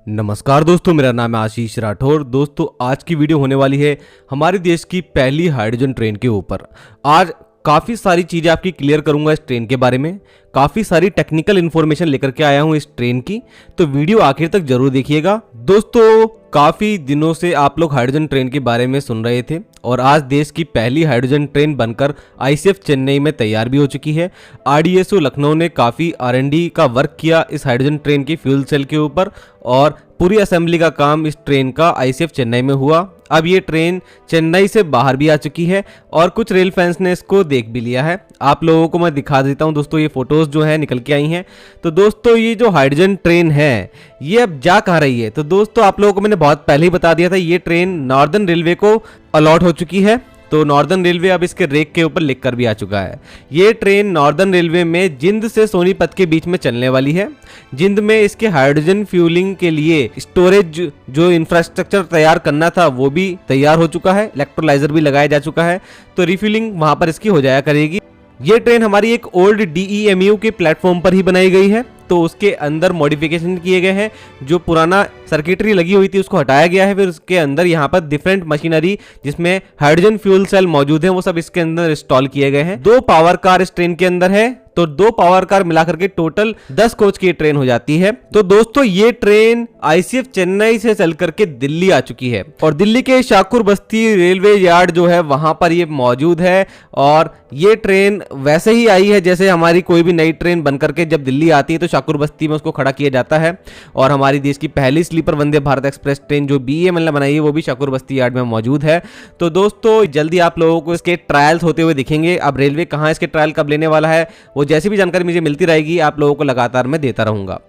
नमस्कार दोस्तों, मेरा नाम है आशीष राठौर। दोस्तों, आज की वीडियो होने वाली है हमारे देश की पहली हाइड्रोजन ट्रेन के ऊपर। आज काफ़ी सारी चीज़ें आपकी क्लियर करूंगा इस ट्रेन के बारे में। काफ़ी सारी टेक्निकल इन्फॉर्मेशन लेकर के आया हूं इस ट्रेन की, तो वीडियो आखिर तक जरूर देखिएगा। दोस्तों, काफ़ी दिनों से आप लोग हाइड्रोजन ट्रेन के बारे में सुन रहे थे और आज देश की पहली हाइड्रोजन ट्रेन बनकर आईसीएफ चेन्नई में तैयार भी हो चुकी है। आरडीएसओ लखनऊ ने काफ़ी आरएनडी का वर्क किया इस हाइड्रोजन ट्रेन की फ्यूल सेल के ऊपर और पूरी असेंबली का काम इस ट्रेन का आईसीएफ चेन्नई में हुआ। अब ये ट्रेन चेन्नई से बाहर भी आ चुकी है और कुछ रेल फैंस ने इसको देख भी लिया है। आप लोगों को मैं दिखा देता हूं दोस्तों, ये फोटोज जो है निकल के आई हैं। तो दोस्तों, ये जो हाइड्रोजन ट्रेन है ये अब जा कहाँ रही है, तो दोस्तों आप लोगों को मैंने बहुत पहले ही बता दिया था, ये ट्रेन नॉर्दर्न रेलवे को अलॉट हो चुकी है। तो नॉर्दर्न रेलवे अब इसके रेक के ऊपर लिख कर भी आ चुका है। ये ट्रेन नॉर्दर्न रेलवे में जिंद से सोनीपत के बीच में चलने वाली है। जिंद में इसके हाइड्रोजन फ्यूलिंग के लिए स्टोरेज जो इंफ्रास्ट्रक्चर तैयार करना था वो भी तैयार हो चुका है, इलेक्ट्रोलाइजर भी लगाया जा चुका है, तो रिफ्यूलिंग वहां पर इसकी हो जाया करेगी। ये ट्रेन हमारी एक ओल्ड डीईएमयू के प्लेटफॉर्म पर ही बनाई गई है, तो उसके अंदर मॉडिफिकेशन किए गए हैं। जो पुराना सर्किटरी लगी हुई थी उसको हटाया गया है, फिर उसके अंदर यहाँ पर डिफरेंट मशीनरी जिसमें हाइड्रोजन फ्यूल सेल मौजूद है वो सब इसके अंदर इंस्टॉल किए गए हैं। 2 पावर कार इस ट्रेन के अंदर है, तो 2 पावर कार मिलाकर के टोटल 10 कोच की ट्रेन हो जाती है। तो दोस्तों, ये ट्रेन आईसीएफ चेन्नई से चल करके दिल्ली आ चुकी है और दिल्ली के शाकुर बस्ती रेलवे यार्ड जो है वहां पर ये मौजूद है। और ये ट्रेन वैसे ही आई है जैसे हमारी कोई भी नई ट्रेन बनकर के जब दिल्ली आती है तो शाकुर बस्ती में उसको खड़ा किया जाता है। और हमारी देश की पहली sleeper Vande Bharat express train जो बीईएमएल ने बनाई है वो भी शाकुर बस्ती यार्ड में मौजूद है। तो दोस्तों, जल्दी आप लोगों को इसके ट्रायल्स होते हुए दिखेंगे। अब रेलवे कहाँ इसके ट्रायल कब लेने वाला है वो जैसी भी जानकारी मुझे मिलती रहेगी आप लोगों को लगातार मैं देता रहूंगा।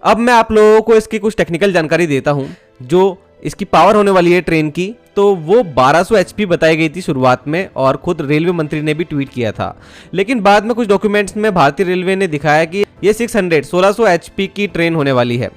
अब मैं आप लोगों को इसकी कुछ टेक्निकल जानकारी देता हूं। जो इसकी पावर होने वाली है ट्रेन की, तो वो 1200 एचपी बताई गई थी शुरुआत में और खुद रेलवे मंत्री ने भी ट्वीट किया था। लेकिन बाद में कुछ डॉक्यूमेंट्स में भारतीय रेलवे ने दिखाया कि ये 1600 एचपी की ट्रेन होने वाली है।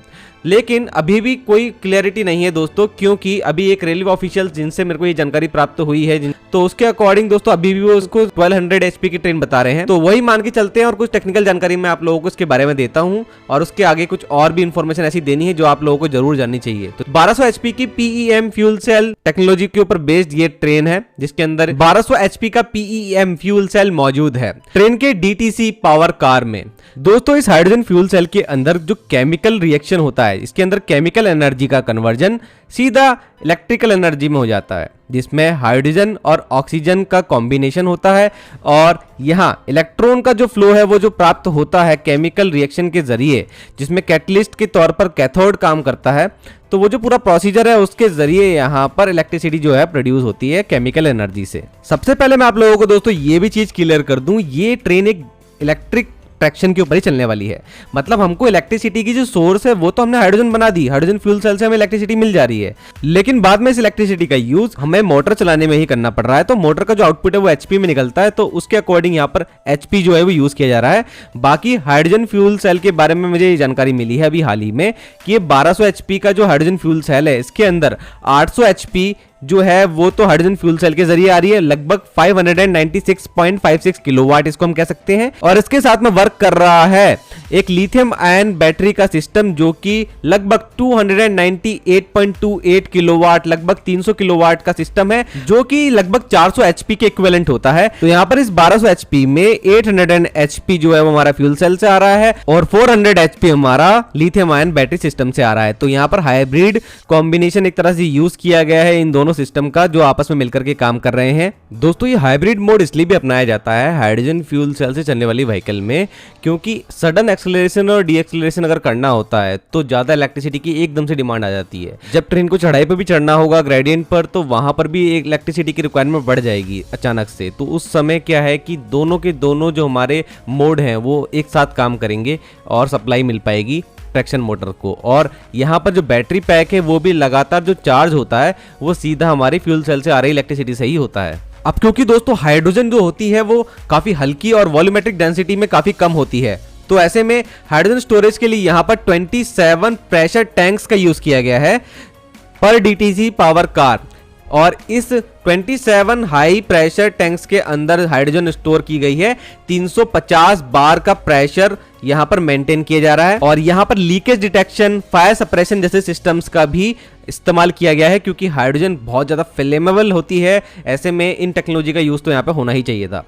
लेकिन अभी भी कोई क्लैरिटी नहीं है दोस्तों, क्योंकि अभी एक रेलवे ऑफिशियल जिनसे मेरे को ये जानकारी प्राप्त हुई है तो उसके अकॉर्डिंग दोस्तों अभी भी वो उसको 1200 एचपी की ट्रेन बता रहे हैं। तो वही मान के चलते हैं और कुछ टेक्निकल जानकारी मैं आप लोगों को इसके बारे में देता हूं और उसके आगे कुछ और भी इंफॉर्मेशन ऐसी देनी है जो आप लोगों को जरूर जाननी चाहिए। तो 1200 एचपी की पीईएम फ्यूल सेल टेक्नोलॉजी के ऊपर बेस्ड ये ट्रेन है जिसके अंदर 1200 एचपी का पीईएम फ्यूल सेल मौजूद है ट्रेन के डीटीसी पावर कार में। दोस्तों, इस हाइड्रोजन फ्यूल सेल के अंदर जो केमिकल रिएक्शन होता है, इसके अंदर केमिकल एनर्जी का कन्वर्जन सीधा इलेक्ट्रिकल एनर्जी में हो जाता है, जिसमें हाइड्रोजन और ऑक्सीजन का कॉम्बिनेशन होता है। और यहाँ इलेक्ट्रॉन का जो फ्लो है वो जो प्राप्त होता है केमिकल रिएक्शन के जरिए, जिसमें कैटलिस्ट के तौर पर कैथोड काम करता है। तो वो जो पूरा प्रोसीजर है उसके जरिए यहाँ पर इलेक्ट्रिसिटी जो है प्रोड्यूस होती है केमिकल एनर्जी से। सबसे पहले मैं आप लोगों को दोस्तों ये भी चीज क्लियर कर दूं, ये ट्रेन एक इलेक्ट्रिक ट्रैक्शन के ऊपर ही चलने वाली है। मतलब हमको इलेक्ट्रिसिटी की जो सोर्स है वो तो हमने हाइड्रोजन बना दी, हाइड्रोजन फ्यूल सेल से हमें इलेक्ट्रिसिटी मिल जा रही है, लेकिन बाद में इस इलेक्ट्रिसिटी का यूज हमें मोटर चलाने में ही करना पड़ रहा है। तो मोटर का जो आउटपुट है वो एचपी में निकलता है, तो उसके अकॉर्डिंग यहाँ पर एचपी जो है वो यूज किया जा रहा है। बाकी हाइड्रोजन फ्यूल सेल के बारे में मुझे जानकारी मिली है अभी हाल ही में कि ये 1200 एचपी का जो हाइड्रोजन फ्यूल सेल है इसके अंदर 800 एचपी जो है वो तो हाइड्रोजन फ्यूल सेल के जरिए आ रही है, लगभग 596.56 किलोवाट इसको हम कह सकते हैं। और इसके साथ में वर्क कर रहा है एक लिथियम आयन बैटरी का सिस्टम जो कि लगभग 298.28 किलोवाट, लगभग 300 किलोवाट का सिस्टम है, जो कि लगभग 400 एचपी के इक्विवेलेंट होता है। तो यहाँ पर इस 1200 एचपी में 800 एचपी जो है वो हमारा फ्यूल सेल से आ रहा है और 400 एचपी हमारा लिथियम आयन बैटरी सिस्टम से आ रहा है। तो यहाँ पर हाइब्रिड कॉम्बिनेशन एक तरह से यूज किया गया है इन दोनों सिस्टम का, जो आपस में मिलकर के काम कर रहे हैं। दोस्तों, ये हाइब्रिड मोड इसलिए भी अपनाया जाता है हाइड्रोजन फ्यूल सेल से चलने वाली व्हीकल में, क्योंकि सडन एक्सेलरेशन और डीएक्सेलरेशन अगर करना होता है तो ज्यादा इलेक्ट्रिसिटी की एकदम से डिमांड आ जाती है। जब ट्रेन को चढ़ाई पे भी चढ़ना होगा ग्रेडियंट पर, तो वहां पर भी एक इलेक्ट्रिसिटी की रिक्वायरमेंट बढ़ जाएगी अचानक से। तो उस समय क्या है कि दोनों के दोनों जो हमारे मोड हैं वो एक साथ काम करेंगे और सप्लाई मिल पाएगी ट्रैक्शन मोटर को। और यहाँ पर जो बैटरी पैक है वो भी लगातार जो चार्ज होता है वो सीधा हमारी फ्यूल सेल से आ रही इलेक्ट्रिसिटी से ही होता है। अब क्योंकि दोस्तों हाइड्रोजन जो होती है वो काफी हल्की और वॉल्यूमेट्रिक डेंसिटी में काफी कम होती है, तो ऐसे में हाइड्रोजन स्टोरेज के लिए यहाँ पर 27 प्रेशर टैंक्स का यूज किया गया है पर डीटीसी पावर कार। और इस 27 हाई प्रेशर टैंक्स के अंदर हाइड्रोजन स्टोर की गई है। 350 बार का प्रेशर यहां पर मेंटेन किया जा रहा है और यहां पर लीकेज डिटेक्शन, फायर सप्रेशन जैसे सिस्टम्स का भी इस्तेमाल किया गया है, क्योंकि हाइड्रोजन बहुत ज्यादा फ्लेमेबल होती है। ऐसे में इन टेक्नोलॉजी का यूज तो यहां पे होना ही चाहिए था।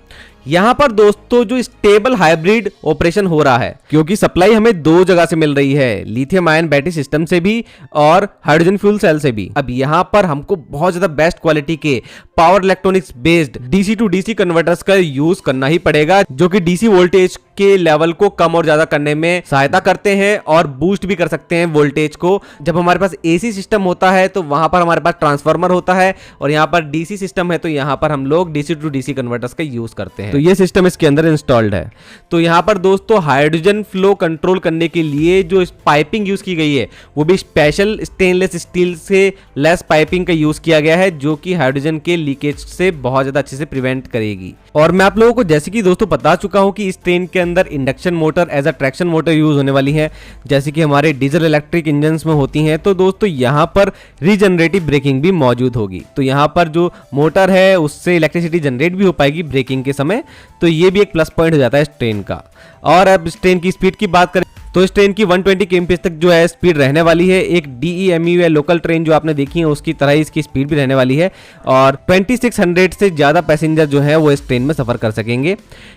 यहां पर दोस्तों जो स्टेबल हाइब्रिड ऑपरेशन हो रहा है, क्योंकि सप्लाई हमें दो जगह से मिल रही है, लिथियम आयन बैटरी सिस्टम से भी और हाइड्रोजन फ्यूल सेल से भी। अब यहां पर हमको बहुत ज्यादा बेस्ट क्वालिटी के power electronics based DC to DC converters का यूज करना ही पड़ेगा, जो कि डीसी वोल्टेज के लेवल को कम और ज्यादा करने में सहायता करते हैं और बूस्ट भी कर सकते हैं वोल्टेज को। जब हमारे पास एसी सिस्टम होता है तो वहां पर हमारे पास ट्रांसफार्मर होता है और यहां पर डीसी सिस्टम है तो यहां पर हम लोग डीसी टू डीसी कन्वर्टर्स का यूज करते हैं। तो ये सिस्टम इसके अंदर इंस्टॉल्ड है। तो यहां पर दोस्तों हाइड्रोजन फ्लो कंट्रोल करने के लिए जो पाइपिंग यूज की गई है वो भी स्पेशल स्टेनलेस स्टील से लेस पाइपिंग का यूज किया गया है, जो कि हाइड्रोजन के लीकेज से बहुत ज्यादा अच्छे से प्रिवेंट करेगी। और मैं आप लोगों को जैसे कि दोस्तों बता चुका हूं कि इस ट्रेन के अंदर induction motor as a traction motor use होने वाली है, जैसे कि हमारे डीजल इलेक्ट्रिक इंजन में होती हैं। तो दोस्तों यहां पर रीजनरेटिव ब्रेकिंग भी मौजूद होगी। तो यहां पर जो मोटर है उससे इलेक्ट्रिसिटी जनरेट भी हो पाएगी ब्रेकिंग के समय। तो ये भी एक प्लस पॉइंट हो जाता है इस ट्रेन का। और अब इस ट्रेन की स्पीड की बात करें तो इस ट्रेन की 120 kmph तक जो है स्पीड रहने वाली है। एक DEMU या लोकल ट्रेन जो आपने देखी है उसकी तरह ही इसकी स्पीड भी रहने वाली है और 2600 से ज़्यादा पैसेंजर जो है वो इस ट्रेन में सफ़र कर सकेंगे।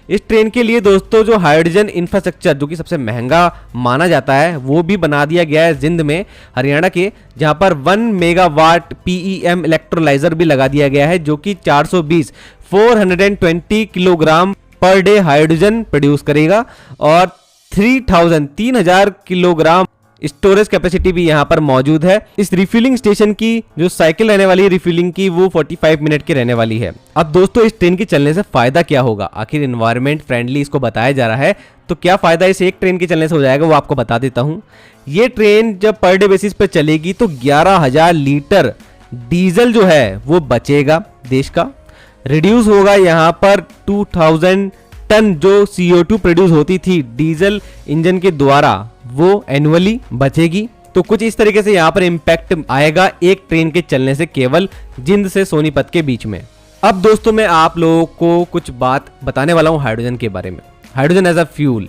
इस ट्रेन के लिए दोस्तों जो हाइड्रोजन इंफ्रास्ट्रक्चर जो कि सबसे महंगा माना जाता है वो भी बना दिया गया है जिंद में, हरियाणा के, जहाँ पर 1 मेगावाट PEM इलेक्ट्रोलाइजर भी लगा दिया गया है, जो कि 420 kilogram per day hydrogen produce करेगा और 3000 किलोग्राम स्टोरेज कैपेसिटी भी यहां पर मौजूद है। इस रिफ्यूलिंग स्टेशन की जो साइकिल रहने वाली है रिफ्यूलिंग की वो 45 मिनट की रहने वाली है। अब दोस्तों इस ट्रेन के चलने से फायदा क्या होगा, आखिर एनवायरमेंट फ्रेंडली इसको बताया जा रहा है, तो क्या फायदा इस एक ट्रेन के चलने से हो जाएगा वो आपको बता देता हूं। ये ट्रेन जब पर डे बेसिस पे चलेगी तो 11,000 लीटर डीजल जो है वो बचेगा देश का, रिड्यूस होगा यहाँ पर 2000 टन जो CO2 प्रोड्यूस होती थी डीजल इंजन के द्वारा वो एनुअली बचेगी। तो कुछ इस तरीके से यहाँ पर इंपैक्ट आएगा एक ट्रेन के चलने से केवल जिंद से सोनीपत के बीच में। अब दोस्तों मैं आप लोगों को कुछ बात बताने वाला हूँ हाइड्रोजन के बारे में, हाइड्रोजन एज अ फ्यूल,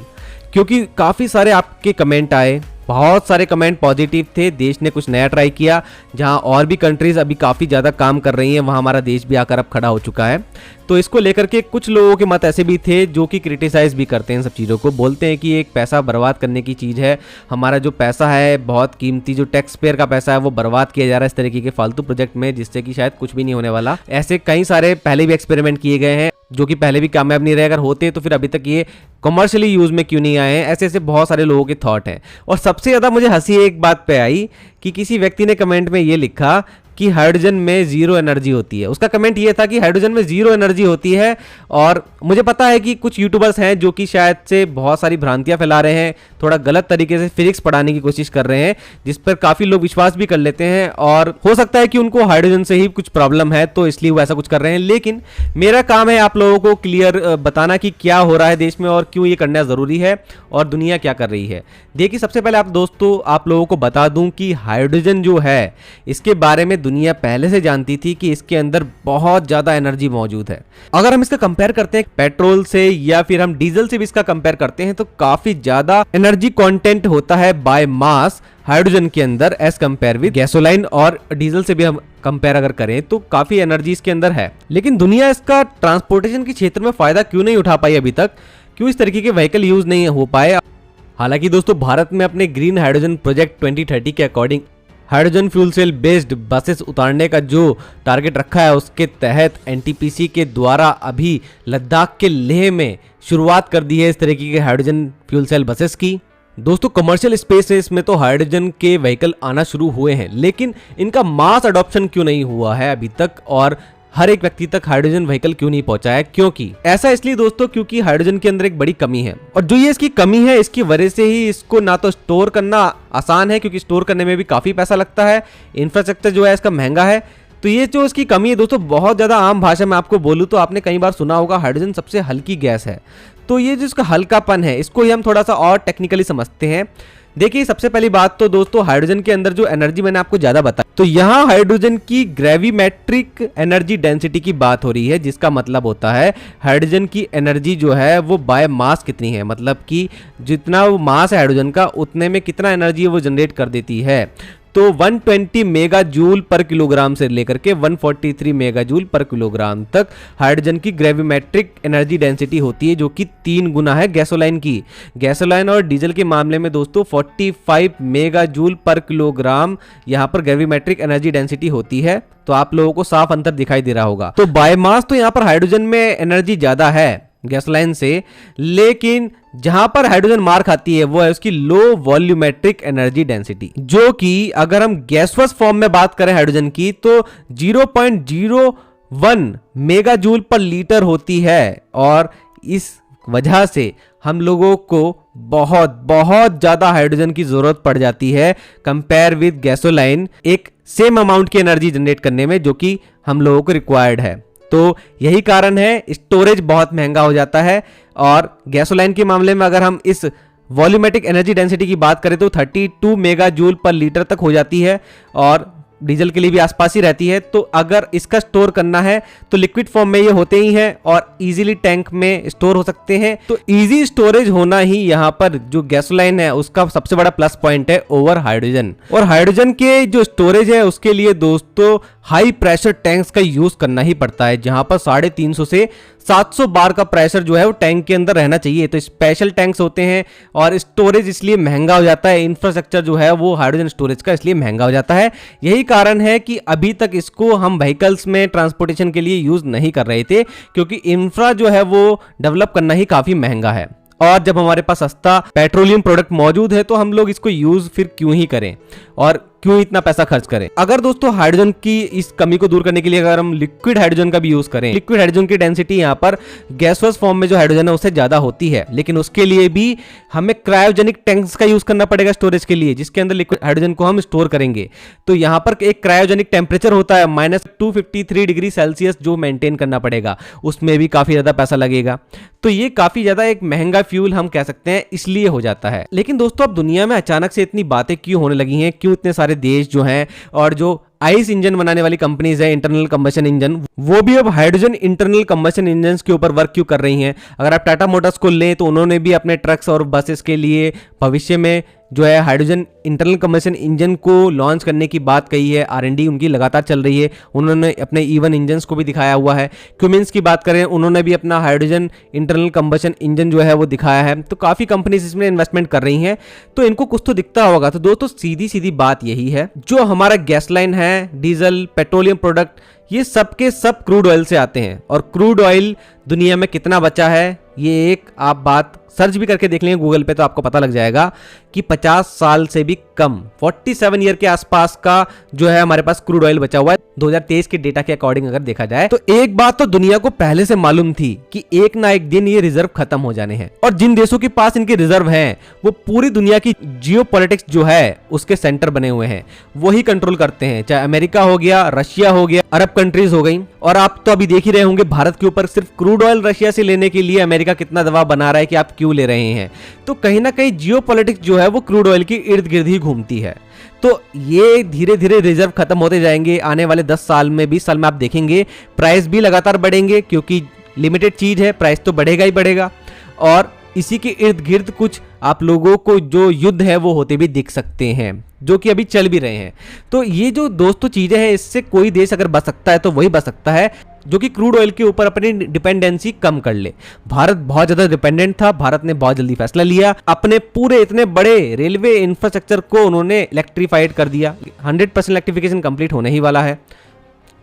क्योंकि काफ़ी सारे आपके कमेंट आए, बहुत सारे कमेंट पॉजिटिव थे। देश ने कुछ नया ट्राई किया, जहां और भी कंट्रीज अभी काफ़ी ज़्यादा काम कर रही हैं, वहां हमारा देश भी आकर अब खड़ा हो चुका है। तो इसको लेकर के कुछ लोगों के मत ऐसे भी थे जो कि क्रिटिसाइज भी करते हैं, सब चीज़ों को बोलते हैं कि एक पैसा बर्बाद करने की चीज़ है, हमारा जो पैसा है बहुत कीमती जो टैक्स पेयर का पैसा है वो बर्बाद किया जा रहा है इस तरीके के फालतू प्रोजेक्ट में, जिससे कि शायद कुछ भी नहीं होने वाला। ऐसे कई सारे पहले भी एक्सपेरिमेंट किए गए हैं जो कि पहले भी कामयाब नहीं रहे, अगर होते तो फिर अभी तक ये कमर्शियली यूज में क्यों नहीं आए हैं, ऐसे ऐसे बहुत सारे लोगों के थॉट हैं। और सबसे ज़्यादा मुझे हंसी एक बात पे आई कि किसी व्यक्ति ने कमेंट में ये लिखा कि हाइड्रोजन में जीरो एनर्जी होती है। उसका कमेंट ये था कि हाइड्रोजन में जीरो एनर्जी होती है, और मुझे पता है कि कुछ यूट्यूबर्स हैं जो कि शायद से बहुत सारी भ्रांतियां फैला रहे हैं, थोड़ा गलत तरीके से फिजिक्स पढ़ाने की कोशिश कर रहे हैं, जिस पर काफ़ी लोग विश्वास भी कर लेते हैं, और हो सकता है कि उनको हाइड्रोजन से ही कुछ प्रॉब्लम है तो इसलिए वो ऐसा कुछ कर रहे हैं। लेकिन मेरा काम है आप लोगों को क्लियर बताना कि क्या हो रहा है देश में और क्यों ये करना ज़रूरी है और दुनिया क्या कर रही है। देखिए, सबसे पहले आप लोगों को बता दूं कि हाइड्रोजन जो है इसके बारे में दुनिया पहले से जानती थी कि इसके अंदर बहुत ज़्यादा एनर्जी मौजूद है। अगर हम इसका कंपेयर करते हैं पेट्रोल से या फिर हम डीजल से भी इसका कंपेयर करते हैं तो काफ़ी ज़्यादा एनर्जी कंटेंट होता है बाय मास हाइड्रोजन के अंदर एज कंपेयर विद गैसोलाइन, और डीजल से भी हम कंपेयर अगर करें तो काफ़ी एनर्जी इसके अंदर है। लेकिन दुनिया इसका ट्रांसपोर्टेशन के क्षेत्र में फ़ायदा क्यों नहीं उठा पाई अभी तक, क्यों इस तरीके के व्हीकल यूज़ नहीं हो पाए। हालांकि दोस्तों भारत में अपने ग्रीन हाइड्रोजन प्रोजेक्ट 2030 के according hydrogen fuel cell based buses उतारने का जो टारगेट रखा है उसके तहत NTPC के द्वारा अभी लद्दाख के लेह में शुरुआत कर दी है इस तरीके के हाइड्रोजन फ्यूल सेल बसेस की। दोस्तों कमर्शियल स्पेस में तो हाइड्रोजन के व्हीकल आना शुरू हुए हैं, लेकिन इनका मास अडॉप्शन क्यों नहीं हुआ है अभी तक और हर एक व्यक्ति तक हाइड्रोजन व्हीकल क्यों नहीं पहुंचा है। क्योंकि ऐसा इसलिए दोस्तों क्योंकि हाइड्रोजन के अंदर एक बड़ी कमी है, और जो ये इसकी कमी है इसकी वजह से ही इसको ना तो स्टोर करना आसान है, क्योंकि स्टोर करने में भी काफ़ी पैसा लगता है, इंफ्रास्ट्रक्चर जो है इसका महंगा है। तो ये जो इसकी कमी है दोस्तों, बहुत ज़्यादा आम भाषा में आपको बोलूँ तो आपने कई बार सुना होगा हाइड्रोजन सबसे हल्की गैस है। तो ये जो इसका हल्कापन है इसको ही हम थोड़ा सा और टेक्निकली समझते हैं। देखिए सबसे पहली बात तो दोस्तों हाइड्रोजन के अंदर जो एनर्जी मैंने आपको ज्यादा बताया, तो यहाँ हाइड्रोजन की ग्रेविमेट्रिक एनर्जी डेंसिटी की बात हो रही है, जिसका मतलब होता है हाइड्रोजन की एनर्जी जो है वो बाय मास कितनी है, मतलब कि जितना वो मास है हाइड्रोजन का उतने में कितना एनर्जी वो जनरेट कर देती है। तो 120 मेगा जूल पर किलोग्राम से लेकर के 143 मेगा जूल पर किलोग्राम तक हाइड्रोजन की ग्रेविमेट्रिक एनर्जी डेंसिटी होती है, जो कि 3 गुना है गैसोलाइन की। गैसोलाइन और डीजल के मामले में दोस्तों 45 मेगा जूल पर किलोग्राम यहाँ पर ग्रेविमेट्रिक एनर्जी डेंसिटी होती है। तो आप लोगों को साफ अंतर दिखाई दे रहा होगा। तो बायोमास तो यहाँ पर हाइड्रोजन में एनर्जी ज्यादा है गैसोलाइन से, लेकिन जहां पर हाइड्रोजन मार खाती है वो है उसकी लो वॉल्यूमेट्रिक एनर्जी डेंसिटी, जो कि अगर हम गैसवस फॉर्म में बात करें हाइड्रोजन की तो 0.01 मेगा जूल पर लीटर होती है। और इस वजह से हम लोगों को बहुत बहुत ज्यादा हाइड्रोजन की जरूरत पड़ जाती है कंपेयर विद गैसोलाइन, एक सेम अमाउंट की एनर्जी जनरेट करने में, जो कि हम लोगों को रिक्वायर्ड है। तो यही कारण है स्टोरेज बहुत महंगा हो जाता है। और गैसोलाइन के मामले में अगर हम इस वॉल्यूमेट्रिक एनर्जी डेंसिटी की बात करें तो 32 मेगा जूल पर लीटर तक हो जाती है, और डीजल के लिए भी आसपास ही रहती है। तो अगर इसका स्टोर करना है तो लिक्विड फॉर्म में ये होते ही हैं और इजीली टैंक में स्टोर हो सकते हैं। तो इजी स्टोरेज होना ही यहाँ पर जो गैसोलाइन है उसका सबसे बड़ा प्लस पॉइंट है ओवर हाइड्रोजन। और हाइड्रोजन के जो स्टोरेज है उसके लिए दोस्तों हाई प्रेशर टैंक्स का यूज करना ही पड़ता है, जहां पर 350 से 700 बार का प्रेशर जो है वो टैंक के अंदर रहना चाहिए। तो स्पेशल टैंक्स होते हैं और स्टोरेज इसलिए महंगा हो जाता है, इंफ्रास्ट्रक्चर जो है वो हाइड्रोजन स्टोरेज का इसलिए महंगा हो जाता है। यही कारण है कि अभी तक इसको हम व्हीकल्स में ट्रांसपोर्टेशन के लिए यूज नहीं कर रहे थे, क्योंकि इंफ्रा जो है वो डेवलप करना ही काफी महंगा है। और जब हमारे पास सस्ता पेट्रोलियम प्रोडक्ट मौजूद है तो हम लोग इसको यूज फिर क्यों ही करें और क्यों इतना पैसा खर्च करें। अगर दोस्तों हाइड्रोजन की इस कमी को दूर करने के लिए अगर हम लिक्विड हाइड्रोजन का भी यूज करें, लिक्विड हाइड्रोजन की डेंसिटी यहाँ पर गैसोस फॉर्म में जो हाइड्रोजन है उससे ज्यादा होती है, लेकिन उसके लिए भी हमें क्रायोजेनिक टैंक्स का यूज करना पड़ेगा स्टोरेज के लिए, जिसके अंदर लिक्विड हाइड्रोजन को हम स्टोर करेंगे। तो यहाँ पर एक क्रायोजेनिक टेम्परेचर होता है -253 डिग्री सेल्सियस जो मेंटेन करना पड़ेगा, उसमें भी काफी ज्यादा पैसा लगेगा। तो ये काफी ज्यादा एक महंगा फ्यूल हम कह सकते हैं, इसलिए हो जाता है। लेकिन दोस्तों अब दुनिया में अचानक से इतनी बातें क्यों होने लगी हैं, क्यों इतने सारे देश जो हैं और जो आइस इंजन बनाने वाली कंपनीज है इंटरनल कंबशन इंजन, वो भी अब हाइड्रोजन इंटरनल कंबशन इंजन के ऊपर वर्क क्यों कर रही हैं। अगर आप टाटा मोटर्स को लें तो उन्होंने भी अपने ट्रक्स और बसेस के लिए भविष्य में जो है हाइड्रोजन इंटरनल कंबशन इंजन को लॉन्च करने की बात कही है। R&D उनकी लगातार चल रही है, उन्होंने अपने E1 इंजन्स को भी दिखाया हुआ है। क्यूमिंस की बात करें, उन्होंने भी अपना हाइड्रोजन इंटरनल कंबशन इंजन जो है वो दिखाया है। तो काफ़ी कंपनीज इसमें इन्वेस्टमेंट कर रही हैं, तो इनको कुछ तो दिखता होगा। तो दोस्तों सीधी सीधी बात यही है, जो हमारा गैसलाइन है, डीजल, पेट्रोलियम प्रोडक्ट, ये सब के सब क्रूड ऑयल से आते हैं। और क्रूड ऑयल दुनिया में कितना बचा है, ये एक आप बात सर्च भी करके देख लेंगे गूगल पे तो आपको पता लग जाएगा कि 50 साल से भी कम 47 ईयर के आसपास का जो है हमारे पास क्रूड ऑयल बचा हुआ है 2023 के डेटा के अकॉर्डिंग अगर देखा जाए। तो एक बात तो दुनिया को पहले से मालूम थी कि एक ना एक दिन ये रिजर्व खत्म हो जाने हैं, और जिन देशों के पास इनके रिजर्व हैं वो पूरी दुनिया की जियोपॉलिटिक्स जो है उसके सेंटर बने हुए हैं, वही कंट्रोल करते हैं। चाहे अमेरिका हो गया, रशिया हो गया, अरब कंट्रीज हो गई। और आप तो अभी देख ही रहे होंगे भारत के ऊपर सिर्फ क्रूड ऑयल रशिया से लेने के लिए अमेरिका कितना दबाव बना रहा है कि आप क्यों ले रहे हैं। तो कहीं ना कहीं जियोपॉलिटिक्स जो है वो क्रूड ऑयल की इर्द गिर्द ही घूमती है। तो ये धीरे धीरे रिजर्व खत्म होते जाएंगे। आने वाले 10 साल में 20 साल में आप देखेंगे प्राइस भी लगातार बढ़ेंगे, क्योंकि लिमिटेड चीज है, प्राइस तो बढ़ेगा ही बढ़ेगा। और इसी के इर्द गिर्द कुछ आप लोगों को जो युद्ध है वो होते भी दिख सकते हैं, जो कि अभी चल भी रहे हैं। तो ये जो दोस्तों चीजें हैं, इससे कोई देश अगर बच सकता है तो वही बच सकता है जो कि क्रूड ऑयल के ऊपर अपनी डिपेंडेंसी कम कर ले। भारत बहुत ज्यादा डिपेंडेंट था, भारत ने बहुत जल्दी फैसला लिया, अपने पूरे इतने बड़े रेलवे इंफ्रास्ट्रक्चर को उन्होंने इलेक्ट्रीफाइड कर दिया। 100% इलेक्ट्रिफिकेशन कंप्लीट होने ही वाला है,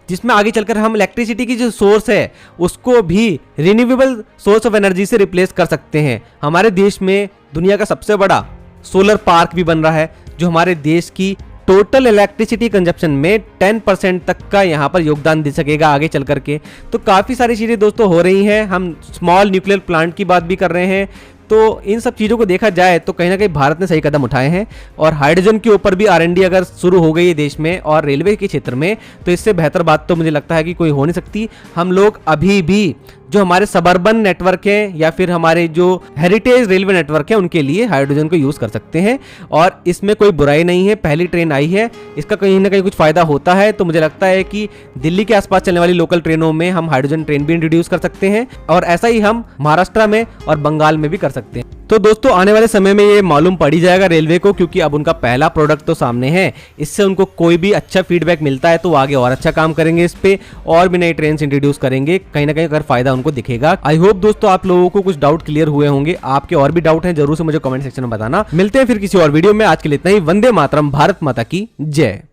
जिसमें आगे चलकर हम इलेक्ट्रिसिटी की जो सोर्स है उसको भी रिन्यूएबल सोर्स ऑफ एनर्जी से रिप्लेस कर सकते हैं। हमारे देश में दुनिया का सबसे बड़ा सोलर पार्क भी बन रहा है, जो हमारे देश की टोटल इलेक्ट्रिसिटी कंजप्शन में 10% तक का यहाँ पर योगदान दे सकेगा आगे चल करके। तो काफ़ी सारी चीज़ें दोस्तों हो रही हैं। हम स्मॉल न्यूक्लियर प्लांट की बात भी कर रहे हैं। तो इन सब चीज़ों को देखा जाए तो कहीं ना कहीं भारत ने सही कदम उठाए हैं। और हाइड्रोजन के ऊपर भी R&D अगर शुरू हो गई है देश में और रेलवे के क्षेत्र में, तो इससे बेहतर बात तो मुझे लगता है कि कोई हो नहीं सकती। हम लोग अभी भी जो हमारे सबर्बन नेटवर्क है या फिर हमारे जो हेरिटेज रेलवे नेटवर्क है उनके लिए हाइड्रोजन को यूज कर सकते हैं। और इसमें कोई बुराई नहीं है, पहली ट्रेन आई है, इसका कहीं ना कहीं कुछ फायदा होता है। तो मुझे लगता है कि दिल्ली के आसपास चलने वाली लोकल ट्रेनों में हम हाइड्रोजन ट्रेन भी इंट्रोड्यूस कर सकते हैं और ऐसा ही हम महाराष्ट्र में और बंगाल में भी कर सकते हैं। तो दोस्तों आने वाले समय में ये मालूम पड़ ही जाएगा रेलवे को, क्योंकि अब उनका पहला प्रोडक्ट तो सामने है। इससे उनको कोई भी अच्छा फीडबैक मिलता है तो आगे और अच्छा काम करेंगे इस पे और भी नई ट्रेन इंट्रोड्यूस करेंगे, कहीं ना कहीं अगर फायदा उनको दिखेगा। आई होप दोस्तों आप लोगों को कुछ डाउट क्लियर हुए होंगे। आपके और भी डाउट हैं जरूर से मुझे कमेंट सेक्शन में बताना। मिलते हैं फिर किसी और वीडियो में, आज के लिए इतना ही। वंदे मातरम, भारत माता की जय।